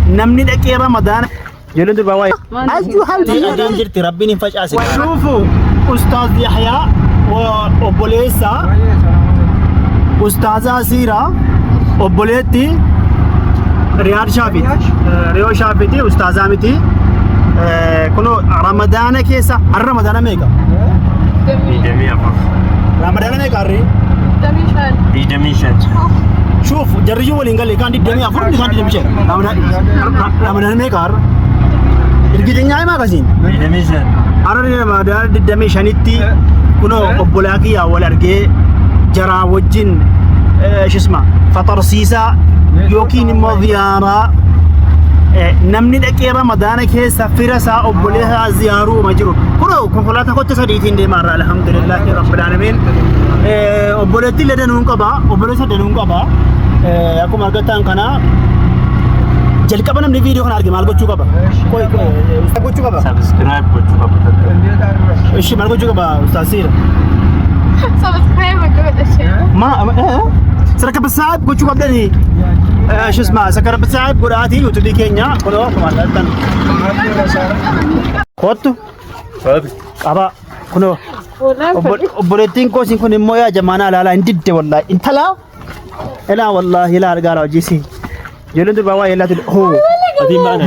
نمني دقي رمضان جلون درباوي أجو حالي أدين جرتي ربي نفاج أسك شوفوا أستاذ يحيى وأبوليسا أستاذة سيرة أبوليتي رياض شافيت ريو شافيتي أستاذة متي كنو رمضان كيسا الرمضان ميكا جميع رمضان ميكا ري دميشان شوف جرجوا ولين قال لي كان دي دمي افرد كان دي دمشي رمضان ميكار irgitenya ma kasin دميشان arare ma da didame shaniti kuno obbolaki ya wal arge jara wajin shisma fatar sisa yokin modiyara namni daqi ramadan ke safira sa obboleha ziyaru majru kuno konfolata ko tasaditi inde mara alhamdulillah rabbil alamin obboleti ledanun qaba obbolesa danun qaba akkuma argattan kana jalqaba namni video kana arge maal gochuu qaba koy gochuu qaba سبسكرايب gochuu qaba እሺ maal gochuu qaba ustaz Sira سبسكرايب كده ما سرك بساعد gochuu qabdani ايش اسمع سكر بساعد قراتي يوتيوب كينيا كلو كمالتن كوتو ابا كنو obboleettiin koo isin kun immoo yaa jamaanaa laalaa hin didde wallahi intala ilaa wallahi ilaa argaa hojisi ijoolleen durbaa waa yeellaa tudde hoo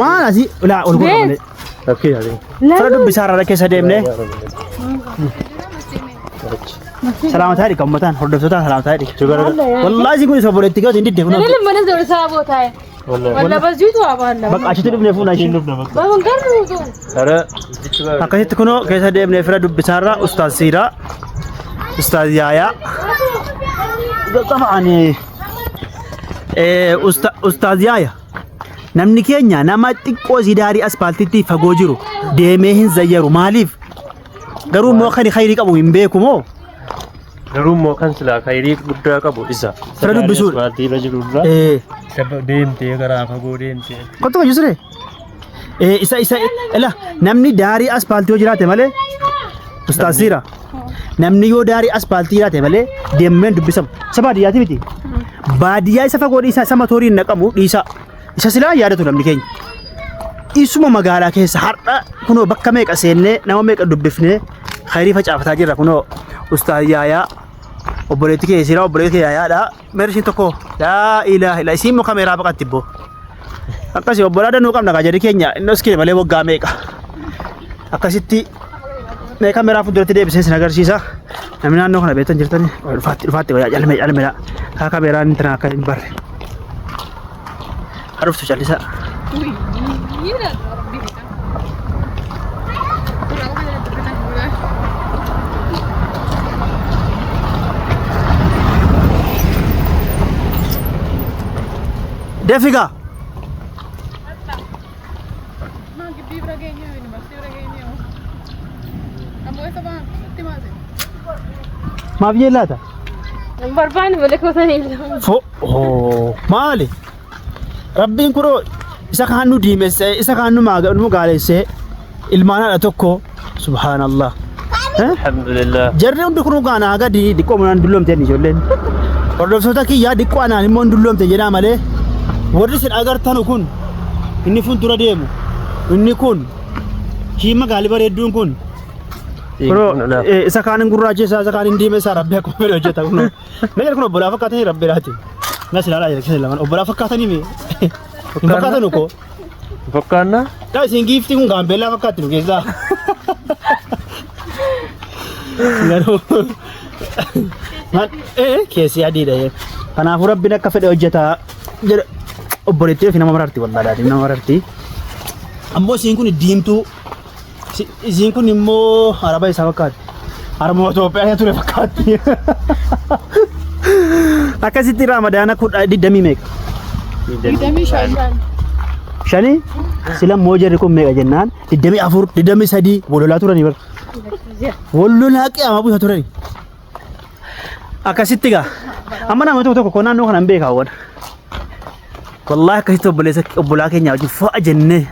maal asi ilaa ol godha malee اوكي هذه fira dubbisaa irraa keessa deemne salaamataa dhika ummataan hordoftotaa salaamataa dhika wallahi isin kun isa obboleettii koo isin didde kun ليه من نزل سابوت هاي ولا بزيتو أبغى bakka achitti dhufne fuuna isheen ما بنقربه أرى akkasitti kunoo keessa deemne fira dubbisaa irraa ustaaz Siiraa ustaaz Yaayaa طبعا ustaaz Yaayaa namni keenya nama xiqqoo zidaarii aspaaltiitti fagoo jiru deemee hin zayyaru maaliif garuu immoo kan khayrii qabu hin beeku moo نروم كان سلا خيري قدرة كابو إذا Fira dubbisuudha. سواتي رجلولا سبب ديمتي كرا فقو ديمتي kottu ka jusre isa ila namni daarii aspaaltii yoo jiraate malee ustaaz Siiraa namni yoo daarii aspaaltii jiraate malee deemeen dubbisamu isa baadiyyaati miti baadiyyaa isa fagoo dhiisaa isa motoriin naqamu dhiisaa isa silaa yaadatu namni keenya isuma magaalaa keessa har'a kunoo bakka meeqa seennee nama meeqa dubbifnee khayrii facaafataa jirra kunoo ustaaz Yaayaa obboleettii kee Siiraa obboleettii kee Yaayaadha meershiin tokko laa ilaaha illa isiin muka meeraa baqatti boo akkasii obbolaa danuu qabna kaa jedhi keenya inni oskee malee waggaa meeqa akkasitti meeqa meeraa fuulduratti deebisee sin agarsiisa namni naannoo kana beektan jirtani dhufaatti wayyaa calmeedha kaa kameeraan tana akka hin barre haa dhuftu callisaa deefigaa maaf yeellaata بربان ملك وثاني fo maali rabbiin kunoo isa kaan nu diimesse isa kaan nu gaalesse ilmaanaadha tokko subhaanallah الحمد لله jarri hundi kunuu gaanaa gadi diqqoo munaan dulloomte inni ijoolleen hordoftoota kiyyaa diqqoo anaan immoo hin dulloomte jedhaa malee warri isin agartanu kun inni fuuldura deemu inni kun hiima gaalii bareedduun kun isa kaan hin gurraacheessaa isa kaan hin diimessaa rabbi akkuma fedhe hojjeta kunoo meeshaan kun obbolaa fakkaatanii rabbiidhaati nas ilaalaa jira keessa lamaan obbolaa fakkaatanii mee hin fakkaatanu koo فكرنا daa isin giiftii kun gaambeellaa fakkaatti nu keessaa garuu keessi adiidha kanaafuu rabbiin akka fedhe hojjeta jedha obboleettii fi nama mararti wallaadhaati nama mararti ammoo isiin kun diimtuu isiin kun immoo araba isaa fakkaatti armoo Itoophiyaa ture fakkaatti akkasitti ramadaana kudha 20 meeqa دمي شايفان shanii sila immoo jarri kun meeqa jennaan 24 23 wololaa turanii bar wololaa qiyama buusa turanii akkasitti gaa amma nama tokko tokko naannoo kana hin beekaa wada wallahi akkasitti obbolaa keenya wajjin fo'a jennee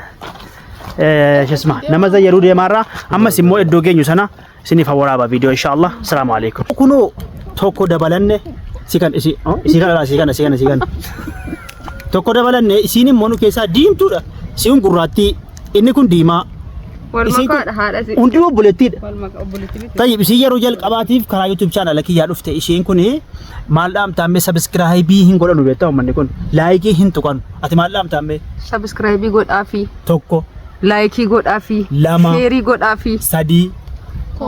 shisma nama zayyaruu deemaarraa ammas immoo iddoo geenyu sana isiniif waraaba viidiyoo inshallah assalaamu alaikum kunoo tokko dabalanne si kan tokko dabalanne isiin immoo nu keessaa diimtuudha. Isiin gurraattii inni kun diimaa. Wal makaadha haadha. Hundi obboleettiidha. Wal makaa obboleettii. Tayyib isin yeroo jalqabaatiif karaa YouTube channel kiyyaa dhufte isheen kun maal dhaamtaamme subscribe hin godhanu beektaa uummanni kun laayikii hin tuqanu ati maal dhaamtaamme Subscribe godhaafi. tokko Laayikii godhaafi. Lama. Sheerii godhaafi. sadii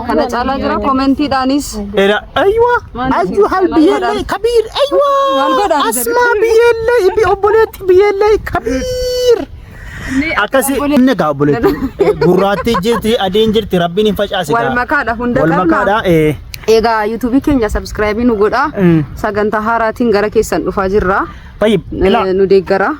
Kana caalaa jira koomentiidhaanis. era aywa ayyu hal biyeellee kabiir aywa asmaa biyeellee ibi obboleetti biyeellee kabiir akkasi inni gaa obboleetti gurraattii jirti adiin jirti rabbiin hin facaase Wal makaadha hunda wal makaadha Egaa YouTube keenya subscribe nu godha. Sagantaa haaraatiin gara keessan dhufaa jirra. tayyib Nu deeggara.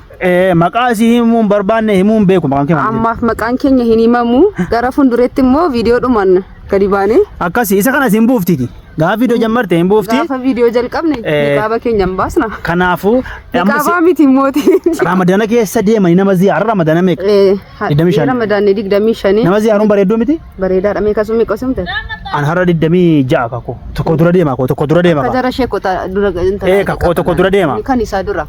maqaa isii himuun barbaanne himuun beeku maqaan keenya Ammaaf maqaan keenya hin himamu. Gara fuuldureetti immoo viidiyoo dhumaan gadi baane. akkasi isa kana siin buuftiti gaafa viidiyoo jammarte hin buufti Gaafa viidiyoo jalqabne niqaaba keenya hin baasna. kanaafuu Niqaabaa miti mooti. ramadana keessa deemanii nama ziyaara ramadana meeqa 25. Ramadaanni 25. nama ziyaaruun bareedduu miti Bareedaadha meeqa sun meeqa sun ta'e. an har'a 26 kako tokko dura deema ko tokko dura deema Kajara sheekota dura kako tokko dura deema Kan isaa dura.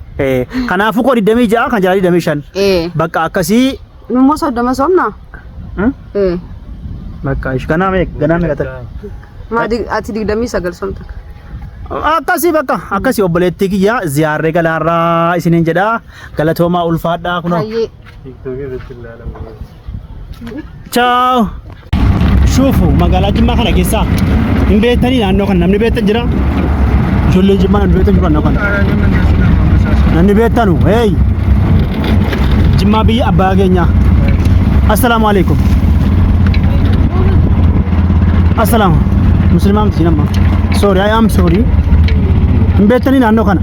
kanaafuu ko 26 kan jala 25 bakka akkasii Nummoo 30 somna. bakka ish ganaa meeqa ta'e Ati 29 somta. akkasii bakka akkasii obboleettii kiyya ziyaarree galaarraa isiniin jedha galatoomaa ulfaadhaa kunoo Hayyee. TikTok irratti ilaalamu. ciao shuufu magaalaa Jimmaa kana keessaa hin beektanii naannoo kana namni beektan jira ijoolleen Jimmaa namni beektan jiru naannoo kana namni beektanu hey Jimmaa biyya abbaa keenya assalaamu alaikum assalamu muslimaa miti nama sorry I am sorry hin beektanii naannoo kana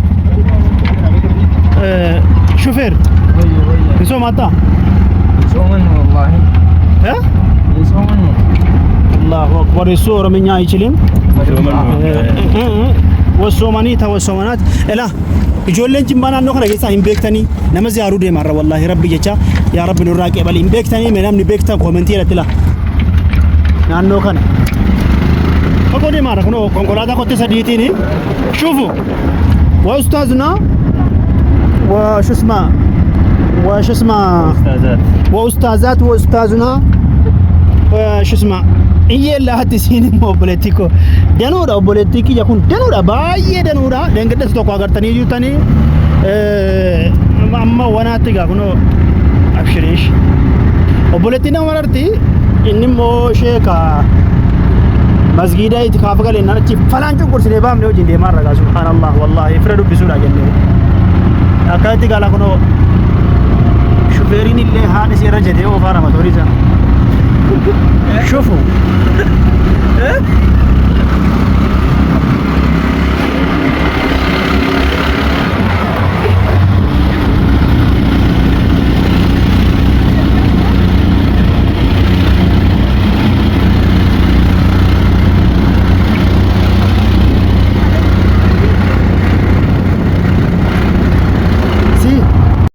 shufeer misoomaattaa Soman wallahi. Soman. Allahu akbar እሱ ኦሮምኛ አይችልም ወሶማኒ ተወሶማናት እላ ijoolleen Jimmaa naannoo kana keessaa hin beektanii nama ziyaaruu deemarra wallahi rabbi jecha yaa rabbi nurraa qeebali hin beektanii mee namni beektan koomentii irratti la naannoo kana tokko deemarra kunoo konkolaataa kotte sadiitiin shufu wa ustaazuna wa shusma Ustazat. واستاذات واستاذنا شو اسمه إيه لا هتسيني مو بوليتيكو دنورا بوليتيكي يكون دنورا باي دنورا دنگد ستوكو اگر تاني جو تاني اما وانا تيغا كنو ابشريش وبوليتينا مررتي إني مو شيكا مسجد اتكاف قال إن أنا تيب فلان جو كرسي لبام نيو جندي مرة سبحان الله والله يفردو بسورة جنة أكادي قال كنو شوفيرين اللي هذا سيرة جديه وفارة ما توريزا شوفوا